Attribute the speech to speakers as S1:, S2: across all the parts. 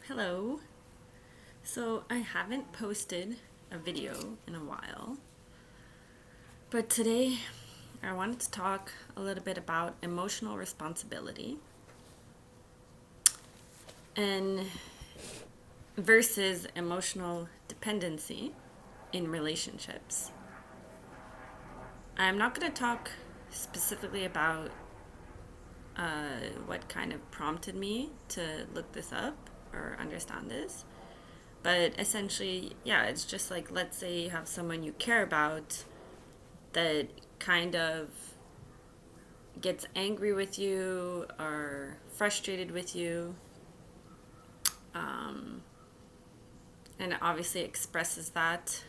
S1: Hello. So I haven't posted a video in a while, but today I wanted to talk a little bit about emotional responsibility and versus emotional dependency in relationships. I'm not going to talk specifically about what kind of prompted me to look this up or understand this. But essentially, yeah, it's just like, let's say you have someone you care about that kind of gets angry with you or frustrated with you, and obviously expresses that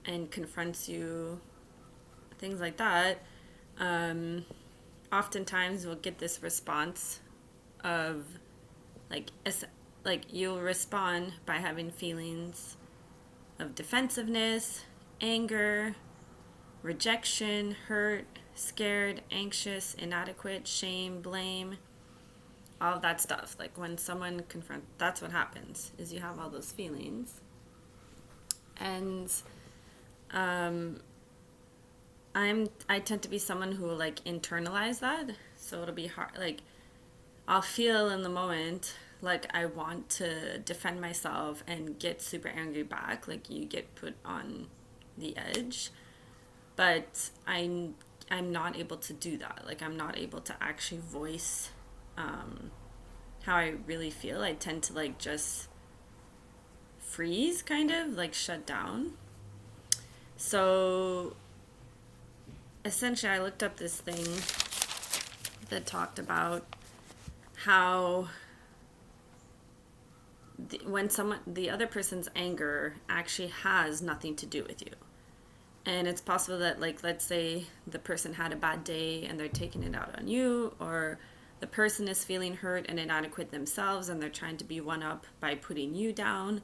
S1: and confronts you, things like that. Oftentimes we'll get this response of like you'll respond by having feelings of defensiveness, anger, rejection, hurt, scared, anxious, inadequate, shame, blame, all of that stuff. Like when someone confronts, that's what happens, is you have all those feelings. And I tend to be someone who will like internalize that. So it'll be hard, like I'll feel in the moment like I want to defend myself and get super angry back, like you get put on the edge. But I'm not able to do that. Like I'm not able to actually voice how I really feel. I tend to like just freeze, kind of like shut down. So essentially, I looked up this thing that talked about how when the other person's anger actually has nothing to do with you. And it's possible that, like, let's say the person had a bad day and they're taking it out on you, or the person is feeling hurt and inadequate themselves and they're trying to be one up by putting you down.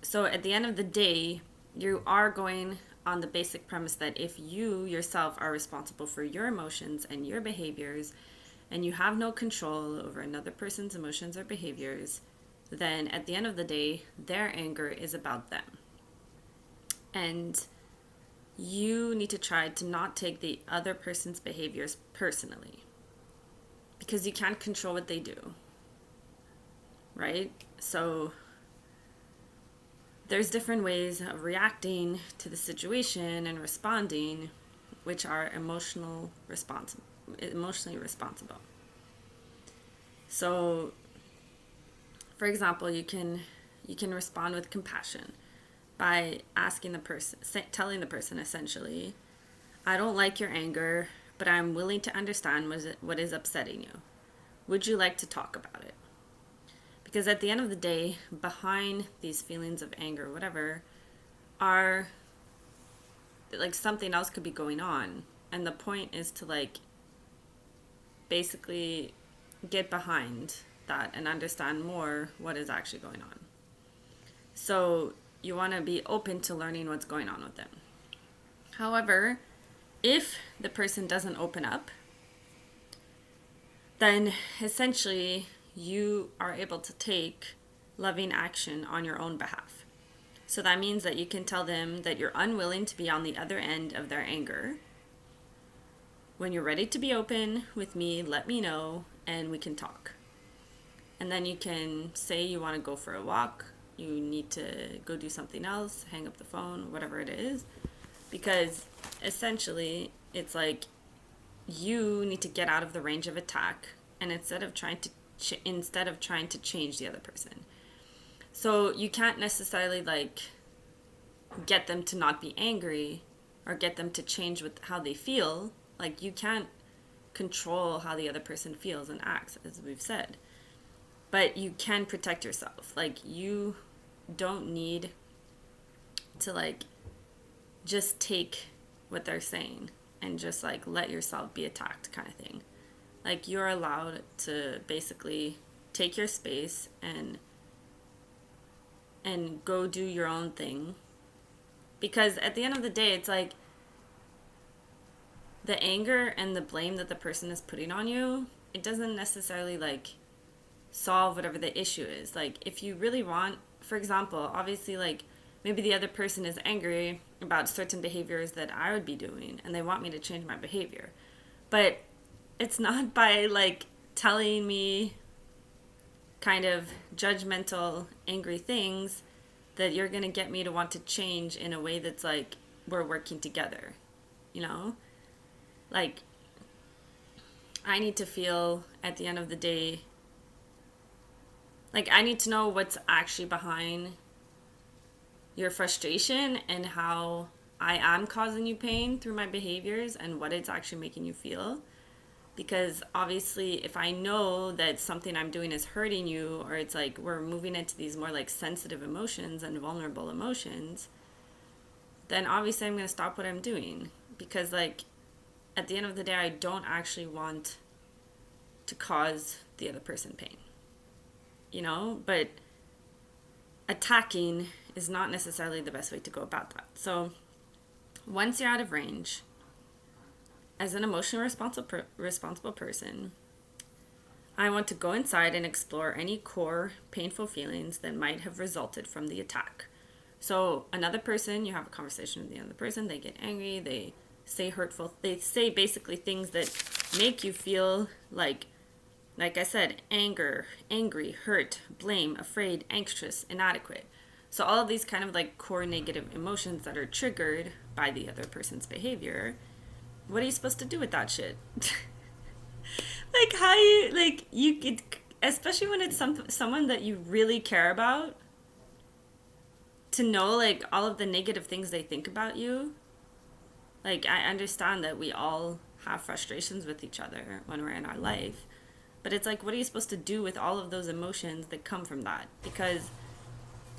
S1: So at the end of the day, you are going on the basic premise that if you yourself are responsible for your emotions and your behaviors, and you have no control over another person's emotions or behaviors, then at the end of the day, their anger is about them. And you need to try to not take the other person's behaviors personally, because you can't control what they do, right? So there's different ways of reacting to the situation and responding, which are emotionally responsible. So, for example, you can respond with compassion by asking the person, telling the person essentially, I don't like your anger, but I'm willing to understand what is upsetting you. Would you like to talk about it? Because at the end of the day, behind these feelings of anger or whatever, are like something else could be going on. And the point is to like basically get behind that and understand more what is actually going on. So you want to be open to learning what's going on with them. However, if the person doesn't open up, then essentially you are able to take loving action on your own behalf. So that means that you can tell them that you're unwilling to be on the other end of their anger. When you're ready to be open with me, let me know and we can talk. And then you can say you want to go for a walk, you need to go do something else, hang up the phone, whatever it is. Because essentially it's like you need to get out of the range of attack, and instead of trying to change the other person. So you can't necessarily like get them to not be angry or get them to change with how they feel. Like you can't control how the other person feels and acts, as we've said. But you can protect yourself. Like you don't need to like just take what they're saying and just like let yourself be attacked, kind of thing. Like you're allowed to basically take your space and go do your own thing. Because at the end of the day, it's like the anger and the blame that the person is putting on you, it doesn't necessarily like solve whatever the issue is. Like, if you really want, for example, obviously, like, maybe the other person is angry about certain behaviors that I would be doing and they want me to change my behavior. But it's not by, like, telling me kind of judgmental, angry things that you're going to get me to want to change in a way that's like we're working together, you know? Like, I need to feel at the end of the day, like, I need to know what's actually behind your frustration and how I am causing you pain through my behaviors and what it's actually making you feel. Because obviously, if I know that something I'm doing is hurting you, or it's like we're moving into these more like sensitive emotions and vulnerable emotions, then obviously I'm going to stop what I'm doing. Because, like, at the end of the day, I don't actually want to cause the other person pain, you know? But attacking is not necessarily the best way to go about that. So once you're out of range, as an emotionally responsible person, I want to go inside and explore any core painful feelings that might have resulted from the attack. So another person, you have a conversation with the other person, they get angry, they say hurtful, they say basically things that make you feel like I said, anger, angry, hurt, blame, afraid, anxious, inadequate. So all of these kind of like core negative emotions that are triggered by the other person's behavior. What are you supposed to do with that shit? Like, how you could, especially when it's someone that you really care about, to know like all of the negative things they think about you. Like, I understand that we all have frustrations with each other when we're in our life, but it's like, what are you supposed to do with all of those emotions that come from that? Because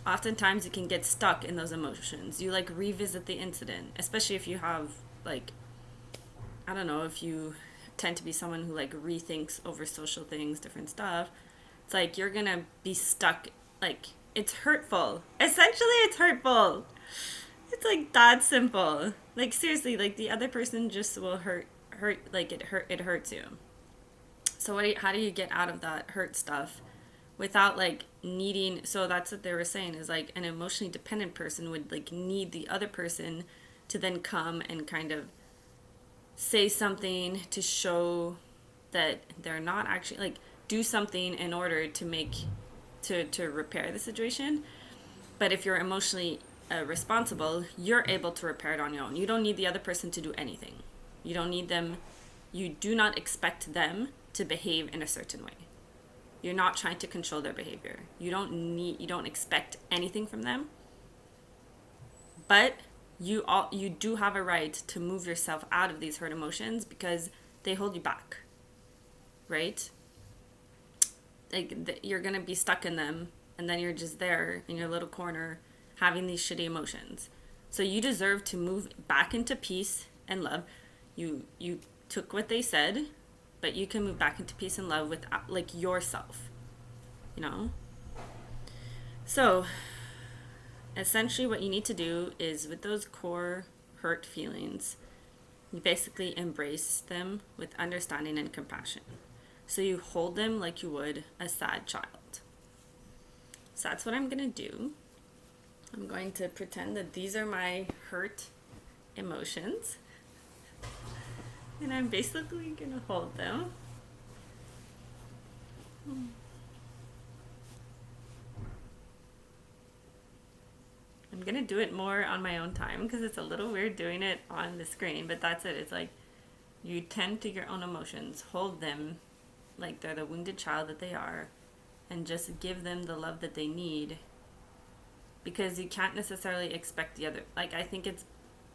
S1: oftentimes you can get stuck in those emotions. You like revisit the incident, especially if you have like, I don't know, if you tend to be someone who like rethinks over social things, different stuff. It's like you're gonna be stuck. Like, it's hurtful. Essentially, it's hurtful. It's like that simple. Like, seriously, like the other person just will hurt. Like, it hurts you. So how do you get out of that hurt stuff without like needing? So that's what they were saying, is like an emotionally dependent person would like need the other person to then come and kind of say something to show that they're not actually like do something in order to make to repair the situation. But if you're emotionally responsible, you're able to repair it on your own. You don't need the other person to do anything. You don't need them. You do not expect them to behave in a certain way. You're not trying to control their behavior. You don't expect anything from them. But you do have a right to move yourself out of these hurt emotions because they hold you back. Right? Like, you're going to be stuck in them, and then you're just there in your little corner having these shitty emotions. So you deserve to move back into peace and love. You took what they said, but you can move back into peace and love with like yourself, you know? So essentially what you need to do is, with those core hurt feelings, you basically embrace them with understanding and compassion. So you hold them like you would a sad child. So that's what I'm going to do. I'm going to pretend that these are my hurt emotions. And I'm basically going to hold them. I'm going to do it more on my own time because it's a little weird doing it on the screen, but that's it. It's like you tend to your own emotions, hold them like they're the wounded child that they are, and just give them the love that they need, because you can't necessarily expect the other, like, I think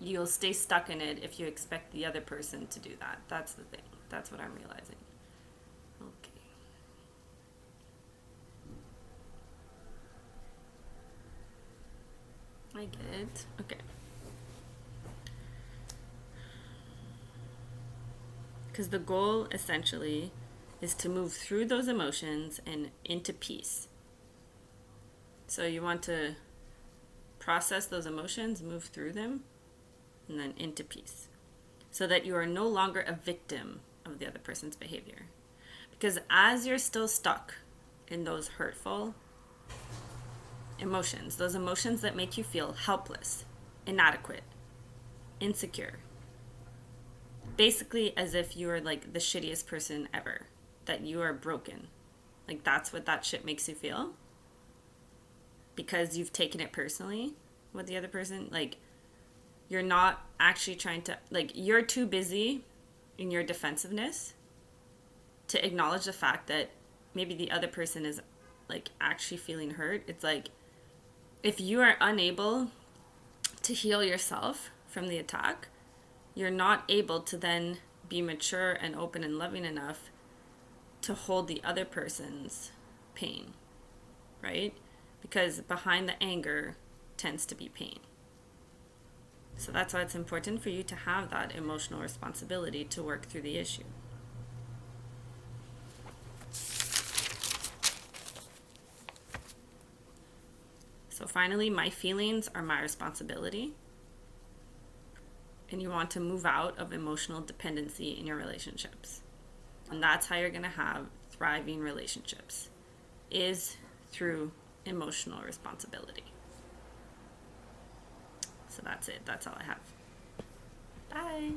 S1: you'll stay stuck in it if you expect the other person to do that. That's the thing. That's what I'm realizing. Okay. I get it. Okay. Because the goal essentially is to move through those emotions and into peace. So you want to process those emotions, move through them, and then into peace. So that you are no longer a victim of the other person's behavior. Because as you're still stuck in those hurtful emotions, those emotions that make you feel helpless, inadequate, insecure. Basically, as if you are like the shittiest person ever, that you are broken. Like, that's what that shit makes you feel. Because you've taken it personally with the other person. Like, you're not actually trying to, like, you're too busy in your defensiveness to acknowledge the fact that maybe the other person is, like, actually feeling hurt. It's like, if you are unable to heal yourself from the attack, you're not able to then be mature and open and loving enough to hold the other person's pain, right? Because behind the anger tends to be pain. So that's why it's important for you to have that emotional responsibility to work through the issue. So finally, my feelings are my responsibility. And you want to move out of emotional dependency in your relationships. And that's how you're going to have thriving relationships, is through emotional responsibility. So that's it. That's all I have. Bye.